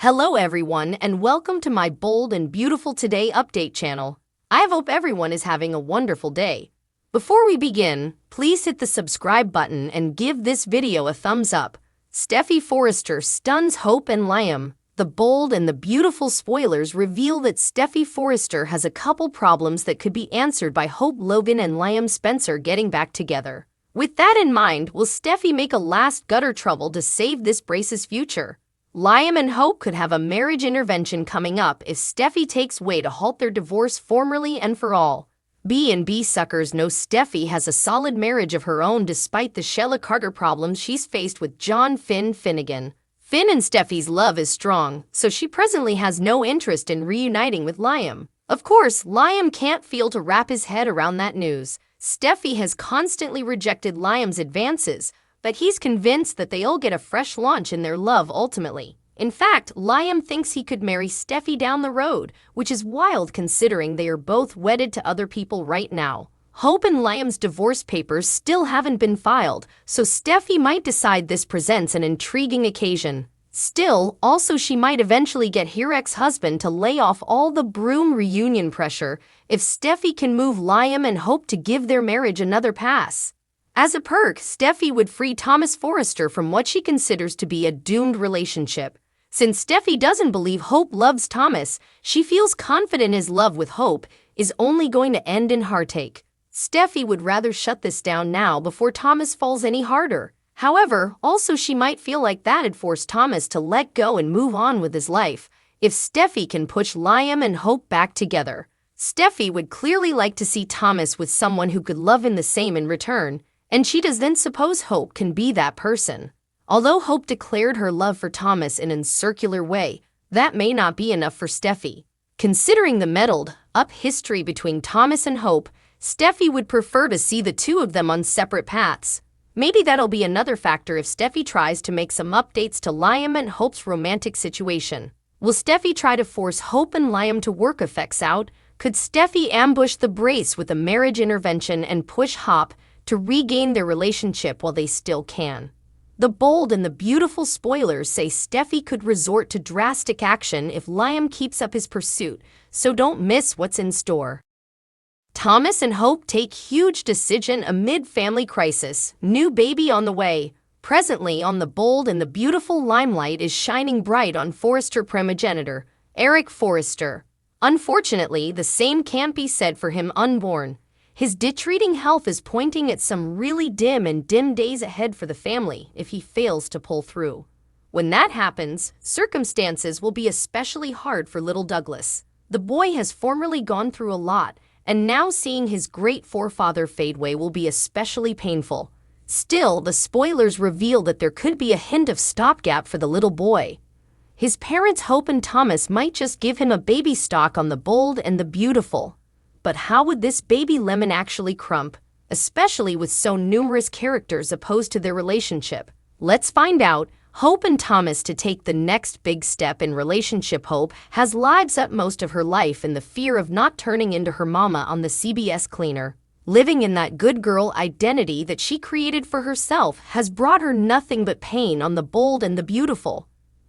Hello everyone and welcome to my Bold and Beautiful Today update channel. I hope everyone is having a wonderful day. Before we begin, please hit the subscribe button and give this video a thumbs up. Steffy Forrester stuns Hope and Liam. The bold and the beautiful spoilers reveal that Steffy Forrester has a couple problems that could be answered by Hope Logan and Liam Spencer getting back together. With that in mind, will Steffy make a last gutter trouble to save this brace's future? Liam and Hope could have a marriage intervention coming up if Steffy takes way to halt their divorce formally and for all. B&B suckers know Steffy has a solid marriage of her own despite the Shella Carter problems she's faced with John Finnegan. Finn and Steffy's love is strong, so she presently has no interest in reuniting with Liam. Of course, Liam can't feel to wrap his head around that news. Steffy has constantly rejected Liam's advances, but he's convinced that they'll get a fresh launch in their love ultimately. In fact, Liam thinks he could marry Steffy down the road, which is wild considering they are both wedded to other people right now. Hope and Liam's divorce papers still haven't been filed, so Steffy might decide this presents an intriguing occasion. Still, also she might eventually get her ex-husband to lay off all the broom reunion pressure if Steffy can move Liam and Hope to give their marriage another pass. As a perk, Steffy would free Thomas Forrester from what she considers to be a doomed relationship. Since Steffy doesn't believe Hope loves Thomas, she feels confident his love with Hope is only going to end in heartache. Steffy would rather shut this down now before Thomas falls any harder. However, also she might feel like that'd force Thomas to let go and move on with his life. If Steffy can push Liam and Hope back together, Steffy would clearly like to see Thomas with someone who could love him the same in return. And she does then suppose Hope can be that person. Although Hope declared her love for Thomas in a circular way, that may not be enough for Steffy. Considering the muddled-up history between Thomas and Hope, Steffy would prefer to see the two of them on separate paths. Maybe that'll be another factor if Steffy tries to make some updates to Liam and Hope's romantic situation. Will Steffy try to force Hope and Liam to work effects out? Could Steffy ambush the brace with a marriage intervention and push Hope to regain their relationship while they still can? The bold and the beautiful spoilers say Steffy could resort to drastic action if Liam keeps up his pursuit, so don't miss what's in store. Thomas and Hope take huge decision amid family crisis. New baby on the way. Presently on the bold and the beautiful limelight is shining bright on Forrester primogenitor, Eric Forrester. Unfortunately, the same can't be said for him unborn. His deteriorating health is pointing at some really dim days ahead for the family if he fails to pull through. When that happens, circumstances will be especially hard for little Douglas. The boy has formerly gone through a lot, and now seeing his great forefather fade away will be especially painful. Still, the spoilers reveal that there could be a hint of stopgap for the little boy. His parents Hope and Thomas might just give him a baby stock on the bold and the beautiful. But how would this baby lemon actually crump, especially with so numerous characters opposed to their relationship? Let's find out. Hope and Thomas to take the next big step in relationship. Hope has lived up most of her life in the fear of not turning into her mama on the CBS cleaner. Living in that good girl identity that she created for herself has brought her nothing but pain on the bold and the beautiful.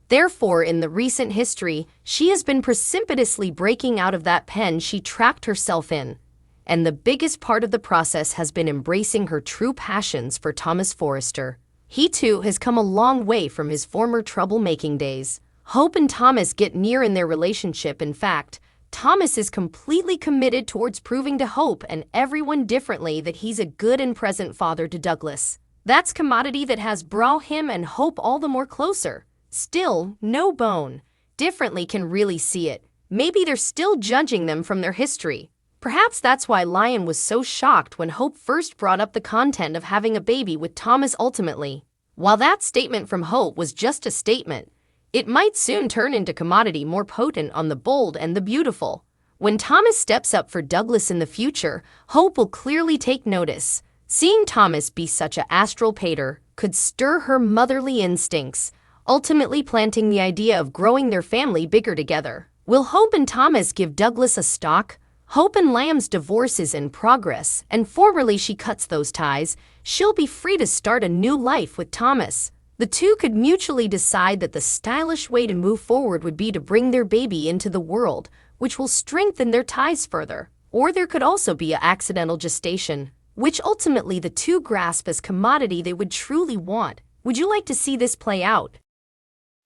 Therefore, in the recent history, she has been precipitously breaking out of that pen she trapped herself in. And the biggest part of the process has been embracing her true passions for Thomas Forrester. He too has come a long way from his former troublemaking days. Hope and Thomas get near in their relationship. In fact, Thomas is completely committed towards proving to Hope and everyone differently that he's a good and present father to Douglas. That's commodity that has brought him and Hope all the more closer. Still, no bone differently can really see it. Maybe they're still judging them from their history. Perhaps that's why Liam was so shocked when Hope first brought up the content of having a baby with Thomas ultimately. While that statement from Hope was just a statement, it might soon turn into commodity more potent on the bold and the beautiful. When Thomas steps up for Douglas in the future, Hope will clearly take notice. Seeing Thomas be such a astral pater could stir her motherly instincts, ultimately planting the idea of growing their family bigger together. Will Hope and Thomas give Douglas a stock? Hope and Liam's divorce is in progress, and formerly she cuts those ties. She'll be free to start a new life with Thomas. The two could mutually decide that the stylish way to move forward would be to bring their baby into the world, which will strengthen their ties further. Or there could also be an accidental gestation, which ultimately the two grasp as commodity they would truly want. Would you like to see this play out?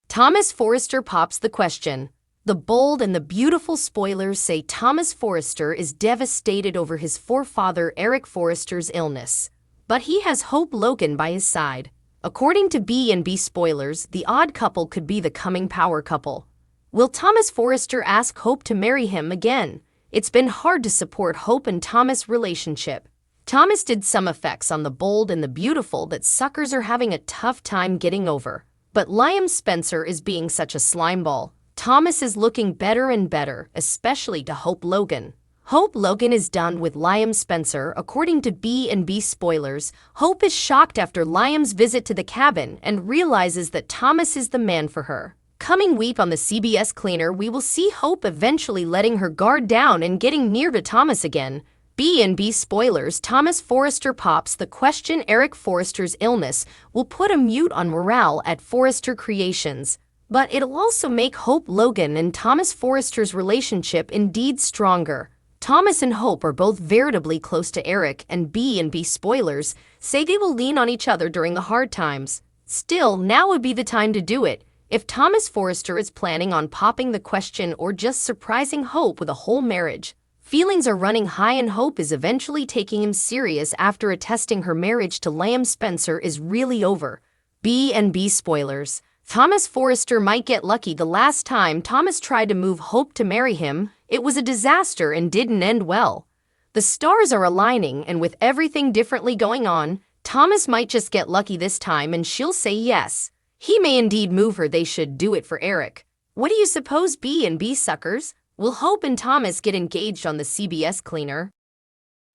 Thomas Forrester pops the question. The bold and the beautiful spoilers say Thomas Forrester is devastated over his forefather Eric Forrester's illness. But he has Hope Logan by his side. According to B&B spoilers, the odd couple could be the coming power couple. Will Thomas Forrester ask Hope to marry him again? It's been hard to support Hope and Thomas' relationship. Thomas did some effects on the bold and the beautiful that suckers are having a tough time getting over. But Liam Spencer is being such a slimeball. Thomas is looking better and better, especially to Hope Logan. Hope Logan is done with Liam Spencer. According to B&B spoilers, Hope is shocked after Liam's visit to the cabin and realizes that Thomas is the man for her. Coming week on the CBS Cleaner, we will see Hope eventually letting her guard down and getting near to Thomas again. B&B spoilers, Thomas Forrester pops the question. Eric Forrester's illness will put a mute on morale at Forrester Creations, but it'll also make Hope Logan and Thomas Forrester's relationship indeed stronger. Thomas and Hope are both veritably close to Eric, and B&B spoilers say they will lean on each other during the hard times. Still, now would be the time to do it. If Thomas Forrester is planning on popping the question or just surprising Hope with a whole marriage. Feelings are running high and Hope is eventually taking him serious after attesting her marriage to Liam Spencer is really over. B&B spoilers. Thomas Forrester might get lucky. The last time Thomas tried to move Hope to marry him, it was a disaster and didn't end well. The stars are aligning, and with everything differently going on, Thomas might just get lucky this time and she'll say yes. He may indeed move her. They should do it for Eric. What do you suppose, B&B suckers? Will Hope and Thomas get engaged on the CBS Cleaner?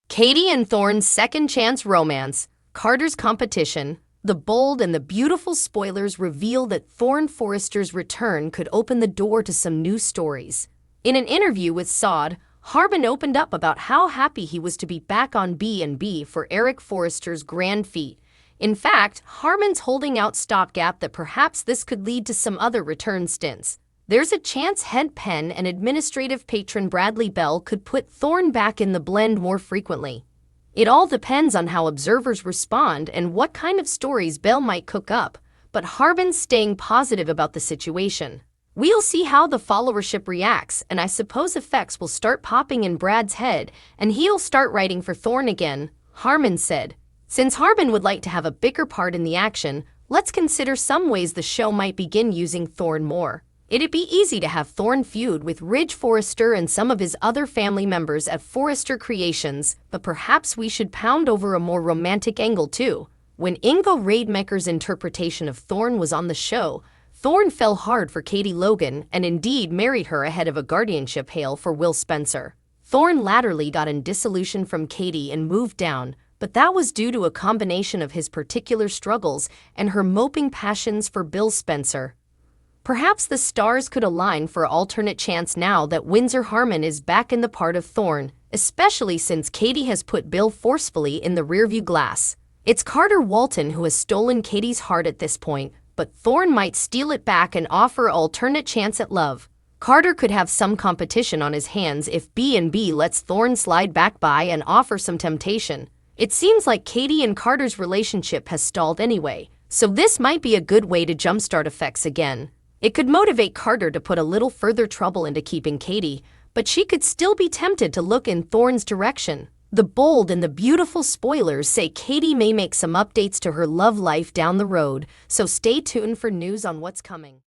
Katie and Thorne's second chance romance. Carter's competition. The bold and the beautiful spoilers reveal that Thorne Forrester's return could open the door to some new stories. In an interview with Sod, Harbin opened up about how happy he was to be back on B&B for Eric Forrester's grand feat. In fact, Harbin's holding out stopgap that perhaps this could lead to some other return stints. There's a chance head pen and administrative patron Bradley Bell could put Thorne back in the blend more frequently. It all depends on how observers respond and what kind of stories Bell might cook up, but Harbin's staying positive about the situation. We'll see how the followership reacts, and I suppose effects will start popping in Brad's head and he'll start writing for Thorne again, Harbin said. Since Harbin would like to have a bigger part in the action, let's consider some ways the show might begin using Thorne more. It'd be easy to have Thorne feud with Ridge Forrester and some of his other family members at Forrester Creations, but perhaps we should pound over a more romantic angle too. When Ingo Rademacher's interpretation of Thorne was on the show, Thorne fell hard for Katie Logan and indeed married her ahead of a guardianship hail for Will Spencer. Thorne latterly got in dissolution from Katie and moved down, but that was due to a combination of his particular struggles and her moping passions for Bill Spencer. Perhaps the stars could align for an alternate chance now that Windsor Harmon is back in the part of Thorne, especially since Katie has put Bill forcefully in the rearview glass. It's Carter Walton who has stolen Katie's heart at this point, but Thorne might steal it back and offer an alternate chance at love. Carter could have some competition on his hands if B&B lets Thorne slide back by and offer some temptation. It seems like Katie and Carter's relationship has stalled anyway, so this might be a good way to jumpstart effects again. It could motivate Carter to put a little further trouble into keeping Katie, but she could still be tempted to look in Thorne's direction. The bold and the beautiful spoilers say Katie may make some updates to her love life down the road, so stay tuned for news on what's coming.